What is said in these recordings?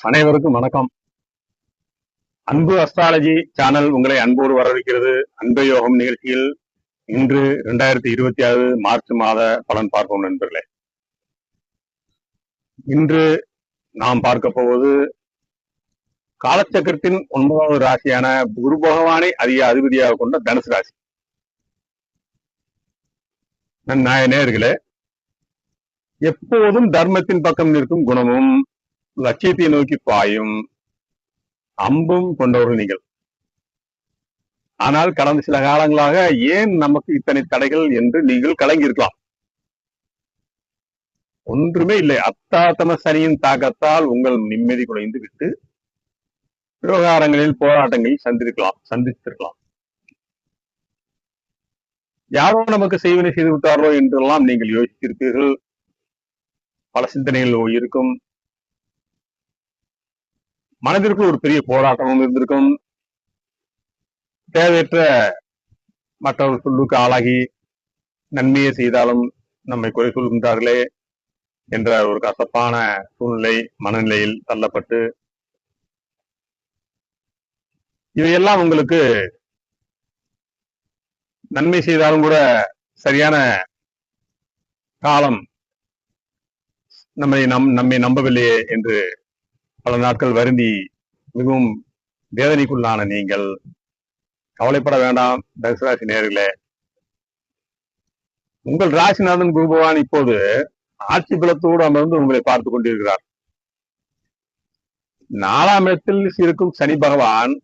அனைவருக்கும் வணக்கம். அன்பு அஸ்ட்ராலஜி சேனல் உங்களை அன்போடு வரவேற்கிறது. அன்பு யோகம் நிகழ்ச்சியில் இன்று 2026 மார்ச் மாத பலன் பார்ப்போம் நண்பர்களே. இன்று நாம் பார்க்க போவது காலச்சக்கரத்தின் 9வது ராசியான குரு பகவானை அதிக அதிபதியாக கொண்ட தனுசு ராசி. நேயர்களே, எப்போதும் தர்மத்தின் பக்கம் நிற்கும் குணமும் லட்சியத்தை நோக்கி பாயும் அம்பும் கொண்டவர்கள் நீங்கள். ஆனால் கடந்த சில காலங்களாக ஏன் நமக்கு இத்தனை தடைகள் என்று நீங்கள் கலங்கி இருக்கலாம். ஒன்றுமே இல்லை. அத்தாத்தம சனியின் தாக்கத்தால் உங்கள் நிம்மதி குறைந்து விட்டு விவகாரங்களில் போராட்டங்களில் சந்தித்திருக்கலாம். யாரோ நமக்கு செய்வினை செய்து விட்டாரோ என்றெல்லாம் நீங்கள் யோசித்திருப்பீர்கள். பல சிந்தனைகள் இருக்கும். மனதிற்கு ஒரு பெரிய போராட்டமும் இருந்திருக்கும். தேவையற்ற மற்றவர்கள் சொல்லுக்கு ஆளாகி நன்மையை செய்தாலும் நம்மை குறை சொல்கின்றார்களே என்ற ஒரு கசப்பான சூழ்நிலை மனநிலையில் தள்ளப்பட்டு இவையெல்லாம் உங்களுக்கு நன்மை செய்தாலும் கூட சரியான காலம் நம்மை நம்பவில்லையே என்று பல நாட்கள் வருந்தி மிகவும் வேதனைக்குள்ளான நீங்கள் கவலைப்பட வேண்டாம். தனுசு ராசி நேயர்களே, உங்கள் ராசிநாதன் குரு பகவான் இப்போது ஆட்சி பலத்தோடு அமர்ந்து உங்களை பார்த்து கொண்டிருக்கிறார். 4ஆம் இடத்தில் இருக்கும் சனி பகவான்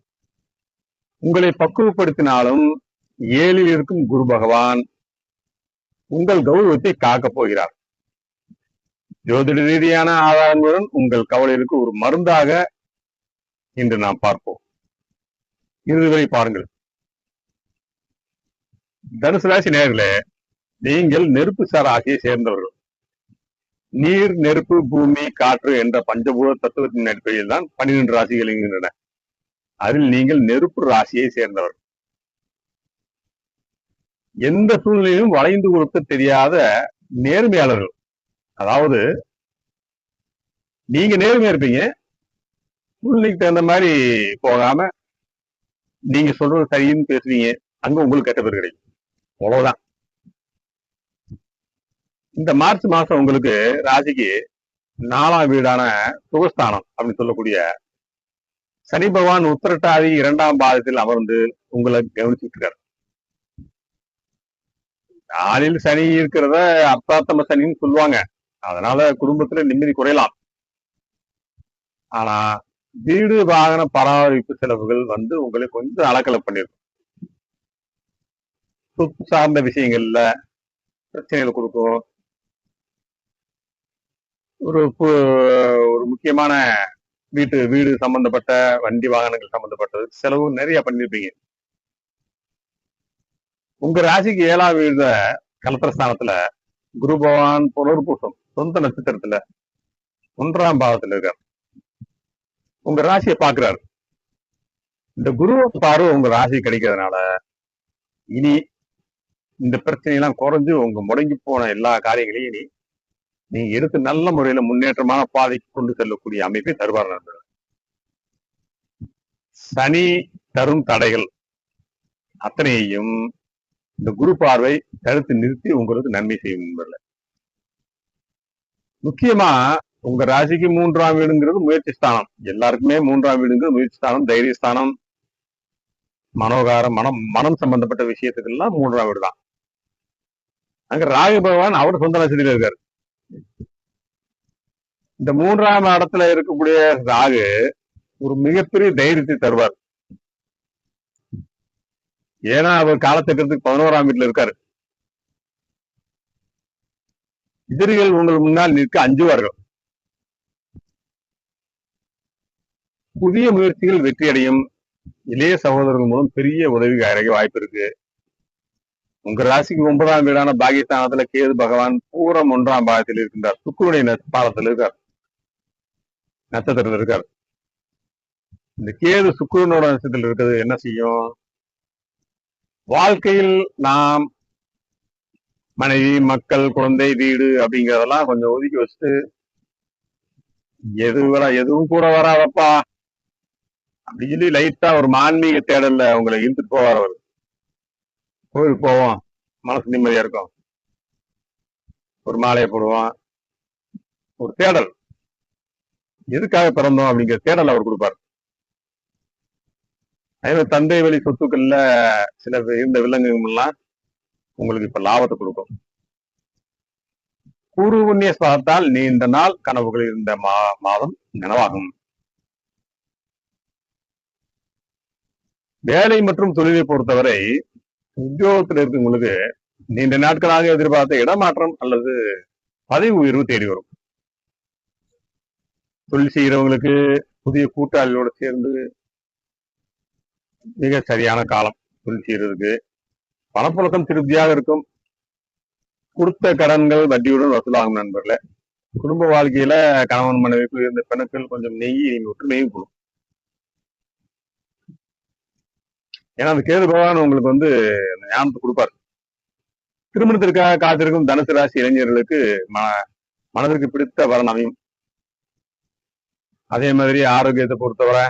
உங்களை பக்குவப்படுத்தினாலும் 7ல் இருக்கும் குரு பகவான் உங்கள் கௌரவத்தை காக்கப் போகிறார். ஜோதிட ரீதியான ஆதாரங்களுடன் உங்கள் கவலைகளுக்கு ஒரு மருந்தாக இன்று நாம் பார்ப்போம். இறுதி வரை பாருங்கள். தனுசு ராசி நேயர்களே, நீங்கள் நெருப்பு சார் ராசியை சேர்ந்தவர்கள். நீர், நெருப்பு, பூமி, காற்று என்ற பஞ்சபூத தத்துவத்தின் அடிப்படையில் தான் 12 ராசிகள் இருக்கின்றன. அதில் நீங்கள் நெருப்பு ராசியை சேர்ந்தவர்கள். எந்த சூழ்நிலையிலும் வளைந்து கொடுக்க தெரியாத நேர்மையாளர்கள். அதாவது நீங்க நேர்மையா இருப்பீங்க, சூழ்நிலைக்கு தகுந்த மாதிரி போகாம நீங்க சொல்றது சரின்னு பேசுவீங்க, அங்க உங்களுக்கு கெட்ட பேர் கிடைக்கும். அவ்வளவுதான். இந்த மார்ச் மாசம் உங்களுக்கு ராசிக்கு 4ஆம் வீடான சுகஸ்தானம் அப்படின்னு சொல்லக்கூடிய சனி பகவான் உத்திரட்டாதி 2ஆம் பாதத்தில் அமர்ந்து உங்களை கவனிச்சுட்டு இருக்காரு. 4ல் சனி இருக்கிறத அர்த்தாத்தம சனின்னு சொல்லுவாங்க. அதனால குடும்பத்துல நிம்மதி குறையலாம். ஆனா வீடு வாகன பராமரிப்பு செலவுகள் வந்து உங்களை கொஞ்சம் அலக்கலை பண்ணிருக்கும். சொத்து சார்ந்த விஷயங்கள்ல பிரச்சனைகள் கொடுக்கும். ஒரு முக்கியமான வீடு சம்பந்தப்பட்ட வண்டி வாகனங்கள் சம்பந்தப்பட்டது செலவு நிறைய பண்ணிருப்பீங்க. உங்க ராசிக்கு 7ஆம் வீடு கலத்திரஸ்தானத்துல குரு பகவான் புனர்பூசம் சொந்த நட்சத்திரத்துல 1ஆம் பாவத்துல இருக்கார். உங்க ராசியை பாக்குறாரு. இந்த குரு பார்வை உங்க ராசி கிடைக்கிறதுனால இனி இந்த பிரச்சனையெல்லாம் குறைஞ்சு உங்க முடங்கி போன எல்லா காரியங்களையும் இனி நீங்க எடுத்து நல்ல முறையில முன்னேற்றமான பாதைக்கு கொண்டு செல்லக்கூடிய அமைப்பை தருவார் நண்பர்கள். சனி தரும் தடைகள் அத்தனையையும் இந்த குரு பார்வை தடுத்து நிறுத்தி உங்களுக்கு நன்மை செய்யும் நண்பர்கள். முக்கியமா உங்க ராசிக்கு 3ஆம் வீடுங்கிறது முயற்சி ஸ்தானம். எல்லாருக்குமே 3ஆம் வீடுங்கிறது முயற்சி ஸ்தானம், தைரியஸ்தானம், மனோகாரம், மனம் சம்பந்தப்பட்ட விஷயத்துக்கு எல்லாம் 3ஆம் வீடு தான். அங்க ராகு பகவான் அவர் சொந்த நட்சத்திரத்தில் இருக்காரு. இந்த 3ஆம் இடத்துல இருக்கக்கூடிய ராகு ஒரு மிகப்பெரிய தைரியத்தை தருவார். ஏன்னா அவர் காலச்சக்கரத்துக்கு 11ஆம் வீட்டுல இருக்காரு. எதிரிகள் உங்கள் முன்னால் நிற்க அஞ்சுவார்கள். புதிய முயற்சிகள் வெற்றியடையும். இளைய சகோதரர்கள் மூலம் பெரிய உதவி கிடைக்க வாய்ப்பு இருக்கு. உங்க ராசிக்கு 9ஆம் வீடான பாகிஸ்தானத்துல கேது பகவான் பூரம் 1ஆம் பாகத்தில் இருக்கின்றார். சுக்கிரனுடைய பாதத்தில் இருக்கார், நட்சத்திரத்தில் இருக்கார். இந்த கேது சுக்கிரனோட நட்சத்திரத்தில் இருக்கிறது என்ன செய்யும்? வாழ்க்கையில் நாம் மனைவி, மக்கள், குழந்தை, வீடு அப்படிங்கிறதெல்லாம் கொஞ்சம் ஒதுக்கி வச்சுட்டு எதுவும் கூட வராதப்பா அப்படி சொல்லி லைட்டா ஒரு ஆன்மீக தேடல்ல உங்களை இழுத்துட்டு போவார் அவர். கோயிலுக்கு போவோம், மனசு நிம்மதியா இருக்கும், ஒரு மாலையை போடுவோம், ஒரு தேடல், எதுக்காக பிறந்தோம் அப்படிங்கிற தேடல் அவர் கொடுப்பார். அதே தந்தை வழி சொத்துக்கள்ல சில இருந்த விலங்குகள் எல்லாம் உங்களுக்கு இப்ப லாபத்தை கொடுக்கும். குரு புண்ணிய ஸ்தானத்தால் நீண்ட நாள் கனவுகள் இருந்த மாதம் நனவாகும். வேலை மற்றும் தொழிலை பொறுத்தவரை உத்தியோகத்தில் இருக்கவங்களுக்கு நீண்ட நாட்களாக எதிர்பார்த்த இடமாற்றம் அல்லது பதவி உயர்வு தேடி வரும். தொழில் செய்கிறவங்களுக்கு புதிய கூட்டாளிகளோடு சேர்ந்து மிக சரியான காலம் தொழில் செய்யறதுக்கு. பணப்புழக்கம் திருப்தியாக இருக்கும். கொடுத்த கடன்கள் வட்டியுடன் வசூலாகும் நண்பர்களே. குடும்ப வாழ்க்கையில கணவன் மனைவிக்கு இருந்த பிணக்கள் கொஞ்சம் நெய்யி ஒற்றுமையும் கொடுக்கும். ஏன்னா அந்த கேது பகவான் உங்களுக்கு ஞானத்தை கொடுப்பாரு. திருமணத்திற்காக காத்திருக்கும் தனுசு ராசி இளைஞர்களுக்கு மனதிற்கு பிடித்த வரன் அமையும். அதே மாதிரி ஆரோக்கியத்தை பொறுத்தவரை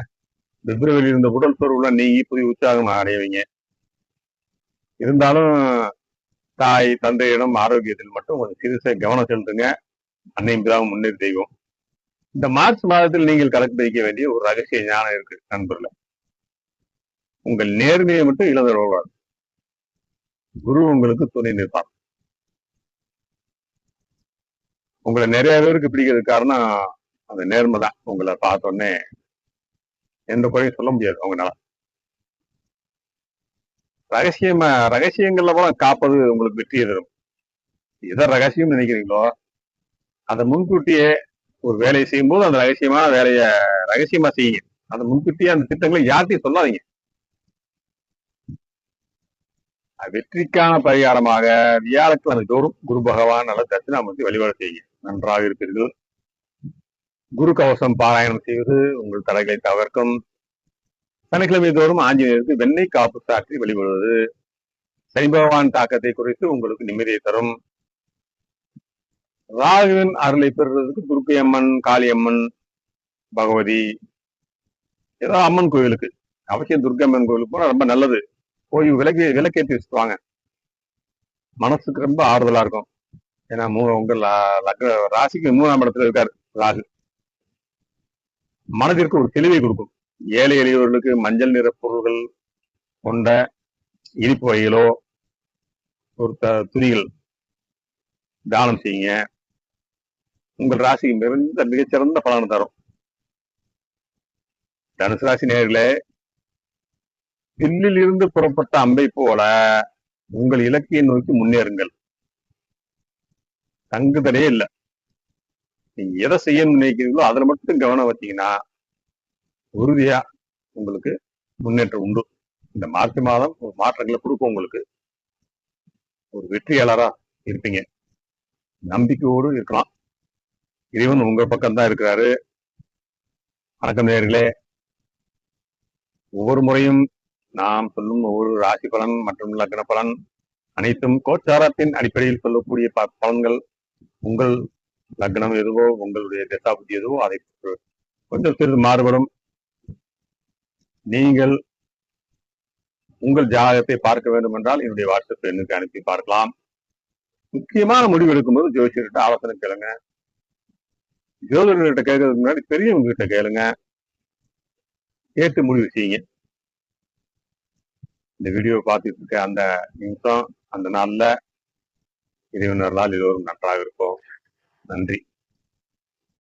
பிப்ரவரியில் இருந்த உடல் சோர்வுல நீங்கி புதிய உற்சாகம் அடைவீங்க. இருந்தாலும் தாய் தந்தையிடம் ஆரோக்கியத்தில் மட்டும் கொஞ்சம் சிறுச கவனம் செலுத்துங்க. அன்னையும் பிதாவும் முன்னேறி தெய்வம். இந்த மார்ச் மாதத்தில் நீங்கள் கலக்கு வைக்க வேண்டிய ஒரு ரகசிய ஞானம் இருக்கு நண்பர்கள. உங்கள் நேர்மையை மட்டும் இழந்துடக்கூடாது. குரு உங்களுக்கு துணை நிற்பார். உங்களை நிறைய பேருக்கு பிடிக்கிறது காரணம் அந்த நேர்மை தான். உங்களை பார்த்தோன்னே எந்த குறையும் சொல்ல முடியாது அவங்களால. ரகசியங்கள்ல கூட காப்பது உங்களுக்கு வெற்றியை தரும். எதை ரகசியம் நினைக்கிறீங்களோ அதை முன்கூட்டியே ஒரு வேலையை செய்யும் போது அந்த ரகசியமான வேலைய ரகசியமா செய்யுங்க. அந்த முன்கூட்டியே அந்த திட்டங்களை யார்கிட்டையும் சொல்லாதீங்க. வெற்றிக்கான பரிகாரமாக வியாழக்கிழமை தோறும் குரு பகவான் நல்ல தட்சிணாமூர்த்தி வழிபாடு செய்யுங்க, நன்றாக இருப்பீர்கள். குரு கவசம் பாராயணம் செய்வது உங்கள் தடைகளை தவிர்க்கும். சனிக்கிழமை தோறும் ஆஞ்சநேயருக்கு வெண்ணெய் காப்பு சாற்றி வழிபடுவது சனி பகவான் தாக்கத்தை குறித்து உங்களுக்கு நிம்மதியை தரும். ராகுவின் அருளை பெறுவதற்கு துர்க்கை அம்மன், காளியம்மன், பகவதி, ஏதோ அம்மன் கோயிலுக்கு அவசியம் துர்க்கை அம்மன் கோயிலுக்கு போனா ரொம்ப நல்லது. போய் விளக்கேற்றி வச்சுக்குவாங்க, மனசுக்கு ரொம்ப ஆறுதலா இருக்கும். ஏன்னா உங்க ராசிக்கு 3ஆம் இடத்துல இருக்காரு ராகு. மனதிற்கு ஒரு தெளிவை கொடுக்கும். ஏழை எளியவர்களுக்கு மஞ்சள் நிற பொருள்கள் கொண்ட இனிப்பு வகைகளோ ஒரு துணிகள் தானம் செய்யுங்க. உங்கள் ராசிக்கு மிகச்சிறந்த பலனை தரும். தனுசு ராசி நேயர்களே, வில்லில் இருந்து புறப்பட்ட அம்பை போல உங்கள் இலக்கியை நோக்கி முன்னேறுங்கள். தங்குதலே இல்லை. நீங்க எதை செய்யணும்னு நினைக்கிறீங்களோ அதுல மட்டும் கவனம் வச்சீங்கன்னா உறுதியா உங்களுக்கு முன்னேற்றம் உண்டு. இந்த மார்ச் மாதம் ஒரு மாற்றங்களை கொடுக்கும். உங்களுக்கு ஒரு வெற்றியாளரா இருப்பீங்க. நம்பிக்கையோடு இருக்கலாம். இறைவன் உங்க பக்கம்தான் இருக்கிறாரு. வணக்கம் நேயர்களே. ஒவ்வொரு முறையும் நாம் சொல்லும் ஒவ்வொரு ராசி பலன் மற்றும் லக்ன பலன் அனைத்தும் கோச்சாரத்தின் அடிப்படையில் சொல்லக்கூடிய பலன்கள். உங்கள் லக்னம் எதுவோ, உங்களுடைய தசாபுத்தி எதுவோ அதை கொஞ்சம் சிறிது மாறுபடும். நீங்கள் உங்கள் ஜாதகத்தை பார்க்க வேண்டும் என்றால் என்னுடைய வாட்ஸ்அப் எண்ணுக்கு அனுப்பி பார்க்கலாம். முக்கியமான முடிவு எடுக்கும்போது ஜோசியர்கிட்ட ஆலோசனை கேளுங்க. ஜோதிடர்கிட்ட கேட்கறதுக்கு முன்னாடி பெரியவங்க கிட்ட கேளுங்க. கேட்டு முடிவு செய்யுங்க. இந்த வீடியோ பார்த்துட்டு இருக்க அந்த நிமிஷம், அந்த நாள்ல இறைவனர்களால் எல்லோரும் நன்றாக இருப்போம். நன்றி.